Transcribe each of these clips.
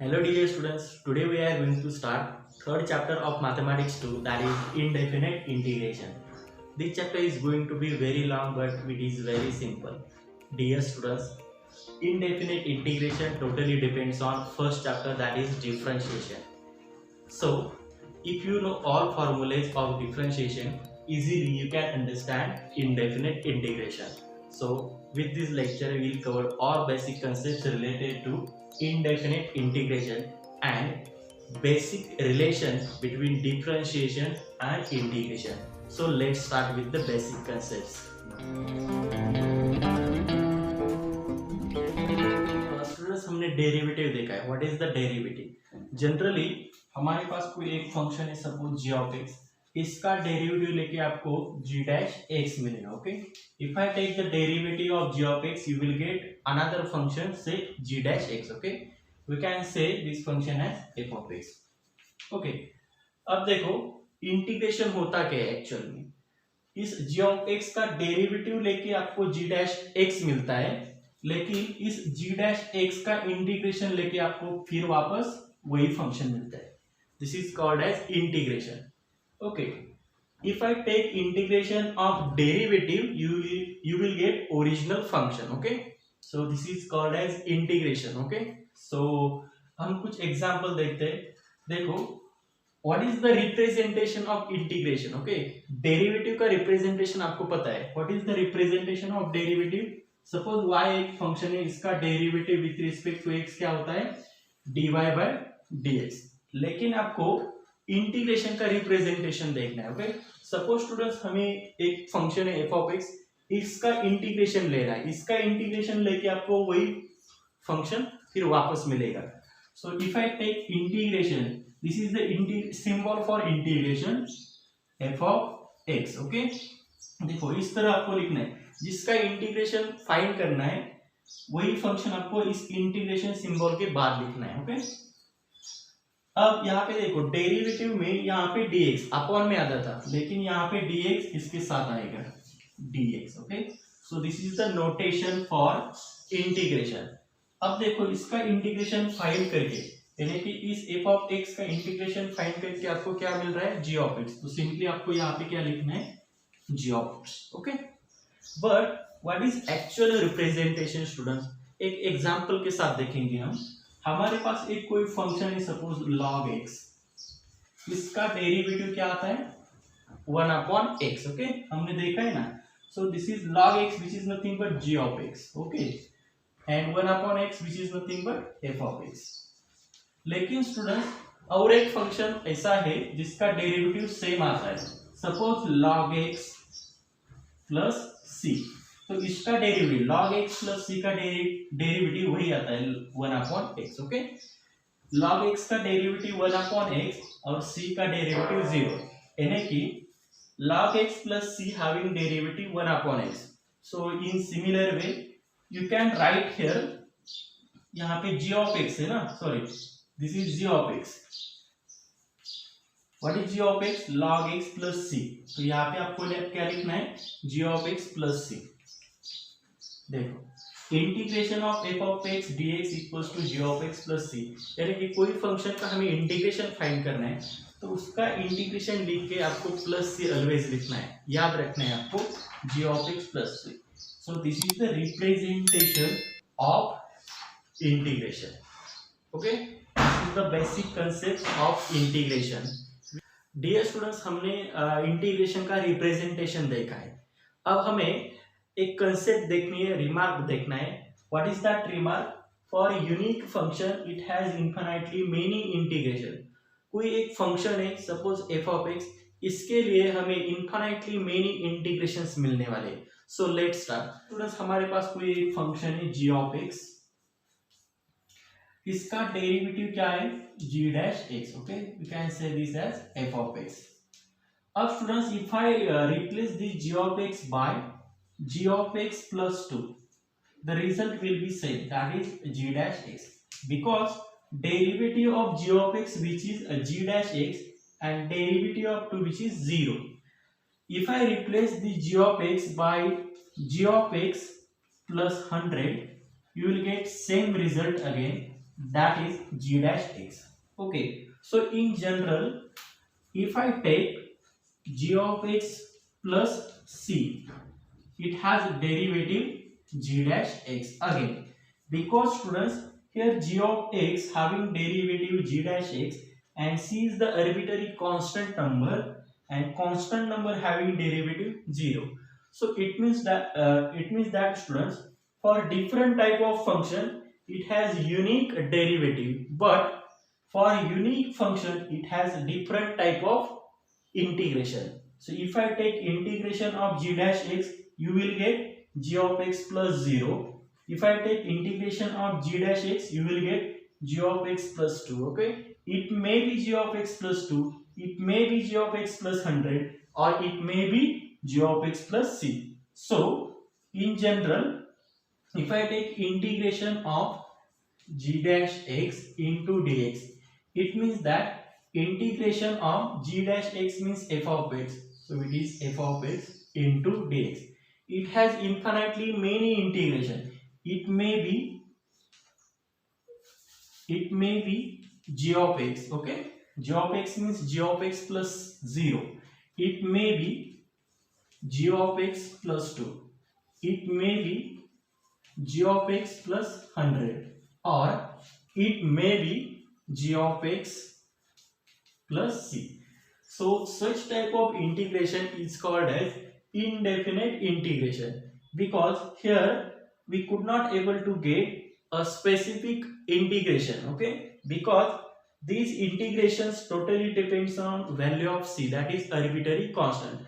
Hello dear students, today we are going to start third chapter of mathematics 2, that is indefinite integration. This chapter is going to be very long but it is very simple. Dear students, indefinite integration totally depends on first chapter, that is differentiation. So if you know all formulas of differentiation, easily you can understand indefinite integration. So with this lecture we will cover all basic concepts related to indefinite integration and basic relation between differentiation and integration. So let's start with the basic concepts. Students हमने derivative देखा है. What is the derivative? Generally हमारे पास कोई एक function है, suppose g of x. इसका derivative लेके आपको जी डैश एक्स मिलेगा. Okay, if I take the derivative of g of x you will get another function say g dash x. Okay, we can say this function as f of x. Okay, अब देखो integration होता क्या है actual में. इस g of x का derivative लेके आपको जी डैश एक्स मिलता है, लेकिन इस जी डैश एक्स का इंटीग्रेशन लेके आपको फिर वापस वही फंक्शन मिलता है. This is called as integration. Okay, if I take integration of derivative you will get original function. Okay, so this is called as integration. Okay, so हम कुछ एग्जांपल देखते हैं. देखो, what is the representation of integration. Okay, derivative का representation आपको पता है. What is the representation of derivative? Suppose y एक फंक्शन है, इसका derivative with respect to x क्या होता है? dy by dx. लेकिन आपको इंटीग्रेशन का रिप्रेजेंटेशन देखना है. ओके, सपोज स्टूडेंट्स हमें एक फंक्शन है f ऑफ x, इसका इंटीग्रेशन लेना है. इसका इंटीग्रेशन लेके आपको वही फंक्शन फिर वापस मिलेगा. So if I take integration, this is the symbol for integration f of x. Okay, देखो इस तरह आपको लिखना है. जिसका इंटीग्रेशन फाइंड करना है वही फंक्शन आपको इस इंटीग्रेशन सिंबल के बाद लिखना है. ओके, अब यहाँ पे देखो डेरिवेटिव में यहाँ पे dx अपॉन में आता था, लेकिन यहाँ पे dx इसके साथ आएगा dx. Okay, so this is the notation for integration. अब देखो इसका इंटीग्रेशन फाइंड करके, यानी कि इस f ऑफ x का इंटीग्रेशन फाइंड करके आपको क्या मिल रहा है? g of x. तो सिंपली आपको यहाँ पे क्या लिखना है? g of x. Okay, but what is actual representation students? एक एग्जांपल के साथ देखेंगे हम. हमारे पास एक कोई फंक्शन है, सपोज log x. इसका डेरिवेटिव क्या आता है? 1 अपॉन x. ओके, हमने देखा है ना. सो this is log x which is nothing but g of x. Okay, and 1 upon x which is nothing but f of x. लेकिन स्टूडेंट्स और एक फंक्शन ऐसा है जिसका डेरिवेटिव सेम आता है. Suppose log x plus c. तो इसका derivative log x plus c का डेरिवेटिव वही आता है 1 upon x. Okay, log x का डेरिवेटिव 1 अपॉन x और c का डेरिवेटिव 0, यानी कि log x plus c having derivative 1 upon x. So in similar way you can write here, यहाँ पे g ऑफ x है ना, sorry this is g of x. What is g of x? log x plus c. तो यहाँ पे आपको क्या लिखना है? g of x plus c. देखो integration of f of x dx equals to g of x plus c. यानी कि कोई फंक्शन का हमें इंटीग्रेशन फाइंड करना है, तो उसका इंटीग्रेशन लिख के आपको प्लस c ऑलवेज लिखना है. याद रखना है आपको g of x plus c. So this is the representation of integration. Okay, this is the basic concept of integration. Dear students, हमने इंटीग्रेशन का रिप्रेजेंटेशन देखा है. अब हमें एक कंसेप्ट देखनी है, रिमार्क देखना है. What is that remark? For unique function it has infinitely many integration. कोई एक फंक्शन है, सपोज f ऑफ x, इसके लिए हमें इनफिनिटली मेनी इंटीग्रेशंस मिलने वाले. सो लेट्स स्टार्ट. स्टूडेंट्स हमारे पास कोई एक फंक्शन है g ऑफ x, इसका डेरिवेटिव क्या है? g dash x. Okay, we can say this as f of x. अब students if I replace this g of x by g of x plus 2, the result will be same, that is g dash x, because derivative of g of x which is g dash x and derivative of 2 which is 0. If I replace the g of x by g of x plus 100, you will get same result again. that is g dash x. Okay, so in general, if I take g of x plus c, it has derivative g dash x again, because students, here g of x having derivative g dash x and c is the arbitrary constant number, and constant number having derivative 0. So it means that students, for different type of function it has unique derivative, but for unique function it has different type of integration. So if I take integration of g dash x, you will get g of x plus 0. If I take integration of g dash x, you will get g of x plus 2. Okay, it may be g of x plus 2, it may be g of x plus 100, or it may be g of x plus c. So in general, if I take integration of g dash x into dx, it means that integration of g dash x means f of x, so it is f of x into dx. It has infinitely many integration. It may be g of x. Okay, g of x means g of x plus 0. It may be g of x plus 2. It may be g of x plus 100, or it may be g of x plus c. So such type of integration is called as indefinite integration, because here we could not able to get a specific integration. Okay, because these integrations totally depends on value of c, that is arbitrary constant.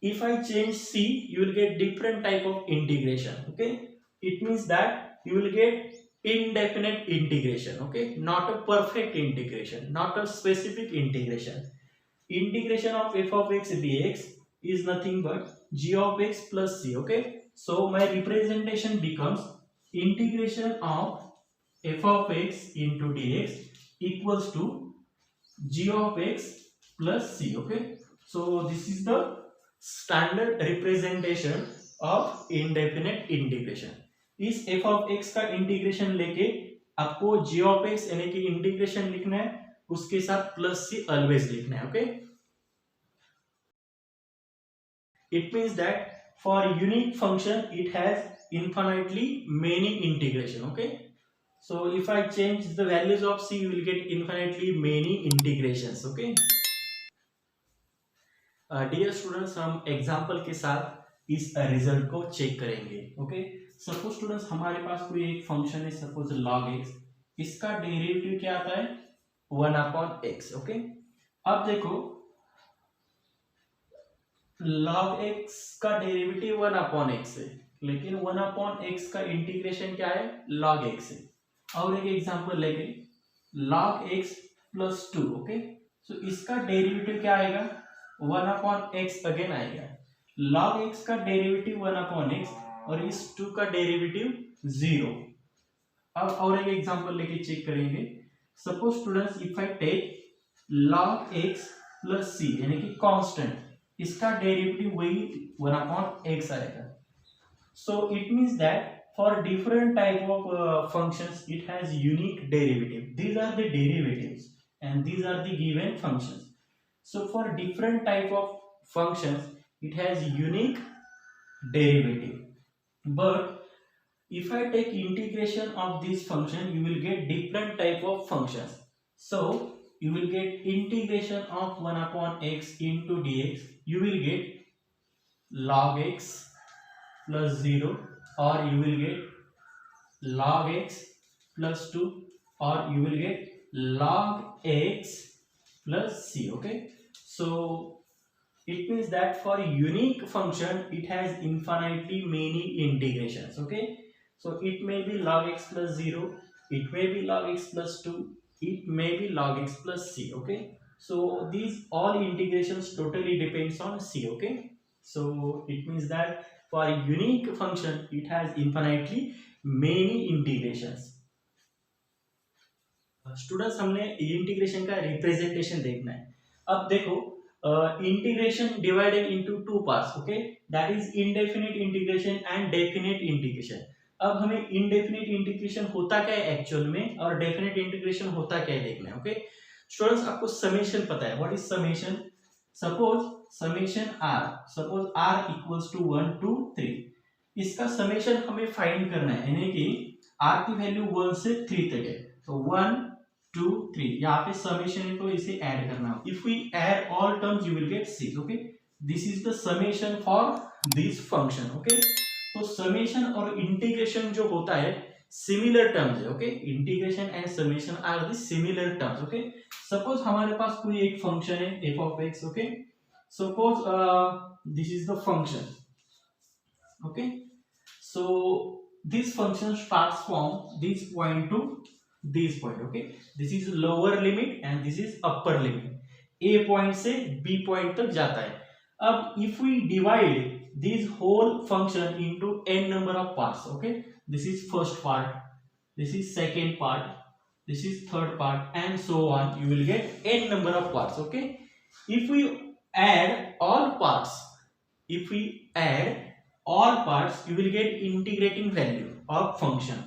If I change c, you will get different type of integration. Okay, it means that you will get indefinite integration. Okay, not a perfect integration, not a specific integration. Integration of f of x dx is nothing but g of x plus c. Okay, so my representation becomes integration of f of x into dx equals to g of x plus c. Okay, so this is the standard representation of indefinite integration. इस f of x का integration लेके आपको g of x यानी कि integration लिखना है, उसके साथ प्लस c ऑलवेज लिखना है. Okay, it means that for unique function it has infinitely many integration. Okay, so if I change the values of c, you will get infinitely many integrations. Okay, dear students, हम example के साथ इस result को check करेंगे. Okay, suppose students हमारे पास कोई एक फंक्शन है, सपोज log x. इसका डेरिवेटिव क्या आता है? 1 अपॉन x. ओके, अब देखो log x का डेरिवेटिव 1 अपॉन x है, लेकिन 1 अपॉन x का इंटीग्रेशन क्या है? log x है. और एक एग्जांपल लेंगे log x प्लस 2. ओके, सो इसका डेरिवेटिव क्या आएगा? 1 अपॉन एक्स अगेन आएगा. log x का डेरिवेटिव 1 अपॉन एक्स, और इस 2 का डेरिवेटिव 0. अब और एक एग्जांपल लेके चेक करेंगे. Suppose students, if I take log x plus c यानी कि कांस्टेंट, इसका डेरिवेटिव वही 1 अपॉन एक्स आएगा. So it means that for different type of functions it has unique derivative. These are the derivatives and these are the given functions. So for different type of functions it has unique derivative, but if I take integration of this function you will get different type of functions. So you will get integration of 1 upon x into dx, you will get log x plus 0, or you will get log x plus 2, or you will get log x plus c. Okay, so it means that for unique function it has infinitely many integrations. Okay, so it may be log x plus 0, it may be log x plus 2, it may be log x plus c. Okay, so these all integrations totally depends on c. Okay, so it means that for a unique function it has infinitely many integrations. Students, हमने integration का representation देखना है. अब देखो, integration divided into two parts. Okay, that is indefinite integration and definite integration. अब हमें indefinite integration होता क्या है एक्चुअल में और डेफिनेट इंटीग्रेशन होता क्या है देखना है। ओके स्टूडेंट्स, आपको समेशन पता है, what is summation? Suppose summation r equals to 1 to 3, इसका समेशन हमें फाइंड करना है, यानी कि आर की वैल्यू 1 से 3 तक है, तो 1 2 3 यहाँ पे समेशन है, तो इसे ऐड करना है। If we add all terms you will get 6। Okay, this is the summation for this function. Okay, तो समेशन और इंटीग्रेशन जो होता है सिमिलर टर्म्स है। Okay, integration and summation are the similar terms. Okay, suppose हमारे पास कोई एक फंक्शन है f of x. Okay, suppose this is the function. Okay, so this function starts from this point to this point. Okay, this is lower limit and this is upper limit, a point से b point तक जाता है। अब if we divide this whole function into n number of parts. Okay, this is first part, this is second part, this is third part, and so on. You will get n number of parts. Okay, if we add all parts, you will get integrating value of function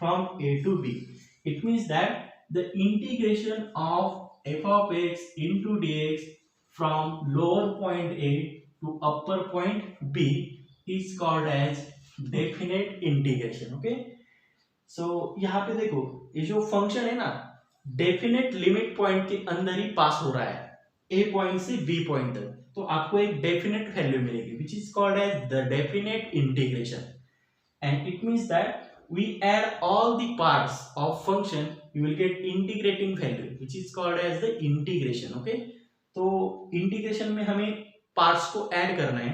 from a to b. It means that the integration of f of x into dx from lower point a to upper point b is called as definite integration. Okay, so यहाँ पे देखो ये जो function है ना definite limit point के अंदर ही पास हो रहा है ए पॉइंट से बी पॉइंट तक, तो आपको एक डेफिनेट वैल्यू मिलेगी which is called as the definite integration, and it means that we add all the parts of function, you will get integrating value which is called as the integration. Okay, तो integration में हमें parts को add करना है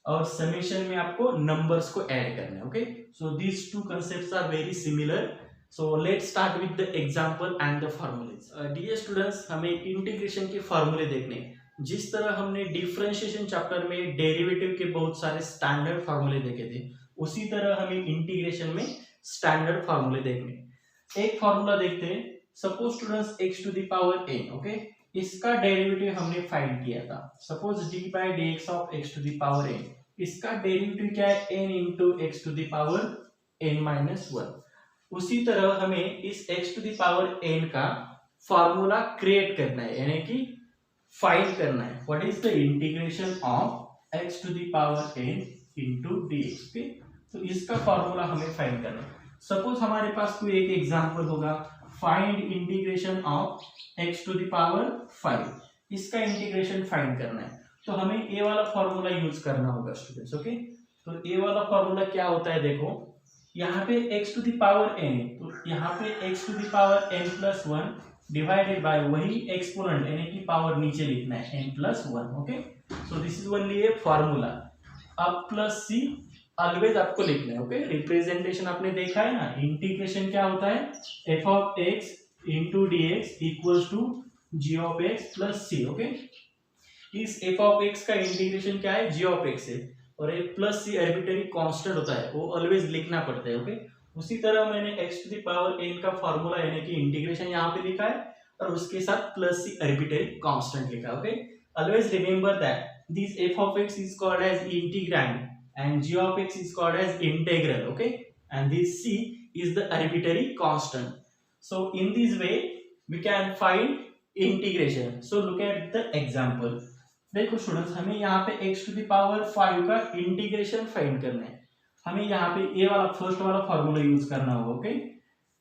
और summation में आपको numbers को ऐड करना है। Okay, so these two concepts are very similar. So let's start with the example and the formulae. Dear students, हमें इंटीग्रेशन के फॉर्मूले देखने, जिस तरह हमने डिफरेंशिएशन चैप्टर में डेरिवेटिव के बहुत सारे स्टैंडर्ड फॉर्मूले देखे थे, उसी तरह हमें इंटीग्रेशन में स्टैंडर्ड फॉर्मूले देखने। एक फॉर्मूला देखते हैं, suppose students x to the power n। Okay, इसका डेरिवेटिव हमने फाइंड किया था। Suppose d by dx of x to the power n, इसका डेरिवेटिव क्या है? n into x to the power n minus 1। उसी तरह हमें इस x to the power n का फॉर्मूला क्रिएट करना है, यानी कि फाइंड करना है। What is the integration of x to the power n into dx। Okay, तो इसका फॉर्मूला हमें फाइंड करना है। सपोज हमारे पास कोई एक एग्जांपल होगा, find integration of x to the power 5, इसका इंटीग्रेशन फाइंड करना है, तो हमें ए वाला फॉर्मूला यूज करना होगा स्टूडेंट्स। ओके, तो ए वाला फॉर्मूला क्या होता है? देखो यहाँ पे x to the power n, तो यहाँ पे x to the power n plus 1 divided by वही एक्सपोनेंट, यानी कि पावर नीचे लिखना है n plus 1। Okay, so this is only a formula. अब प्लस c ऑलवेज आपको लिखना है। ओके, रिप्रेजेंटेशन आपने देखा है ना, इंटीग्रेशन क्या होता है? f of x into d x equals to g of x plus c. Okay, इस f ऑफ x का इंटीग्रेशन क्या है? g ऑफ x है, और एक प्लस सी आर्बिट्रेरी कांस्टेंट होता है, वो ऑलवेज लिखना पड़ता है। ओके, उसी तरह मैंने x to the power n का फॉर्मूला यानी कि इंटीग्रेशन यहाँ पे लिखा है, और उसके साथ प्लस सी आर्बिट्रेरी कांस्टेंट लिखा है। Okay, always remember that this f of x is called as integrand and g of x is called as integral. Okay, and this c is the arbitrary constant. So in this way we can find integration. So look at the example. देखो students, हमें यहाँ पे x to the power 5 का integration find करना है। हमें यहाँ पे ए वाला फर्स्ट वाला फॉर्मूला यूज करना होगा। ओके,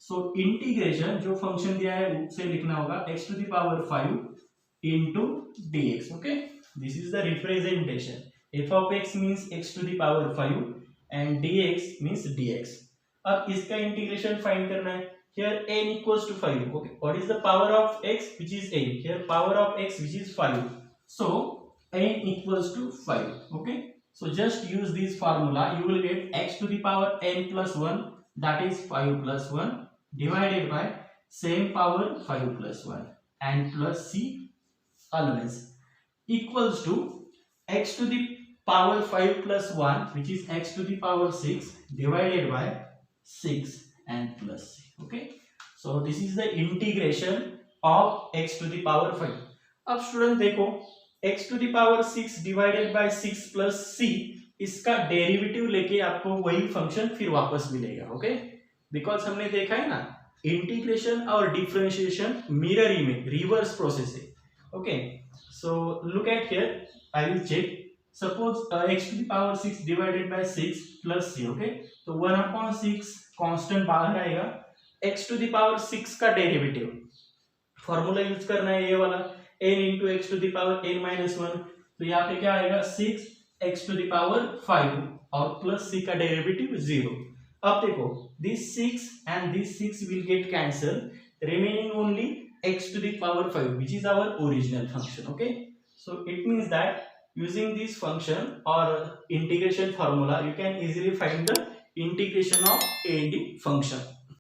सो इंटीग्रेशन जो फंक्शन दिया है उसे लिखना होगा x to the power 5 into dx. Okay, this is the representation. f of x means x to the power 5 and dx means dx. अब इसका इंटीग्रेशन फाइंड करना है। Here n equals to 5. Okay, what is the power of x? Which is n. Here power of x which is 5. So n equals to 5. Okay, so just use this formula. You will get x to the power n plus 1, that is 5 plus 1 divided by same power 5 plus 1 and plus c always equals to x to the power 5 plus 1 which is x to the power 6 divided by 6 and plus c. Okay, so this is the integration of x to the power 5. अब student देखो x to the power 6 divided by 6 plus c इसका derivative लेके आपको वही function फिर वापस मिलेगा। Okay, because हमने देखा है ना इंटीग्रेशन और differentiation mirror image reverse process है। Okay, so look at here, I will check. Suppose x to the power 6 divided by 6 plus c। Okay, तो 1/6 कांस्टेंट बाहर आएगा, x to the power 6 का डेरिवेटिव फॉर्मूला यूज करना है ये वाला, n into x to the power n minus 1। तो यहाँ पे क्या आएगा 6x to the power 5 और प्लस c का डेरिवेटिव 0। अब देखो this 6 and this 6 will get cancelled, remaining only x to the power 5 which is our original function। okay, so it means that using this function or integration formula you can easily find the integration of any function।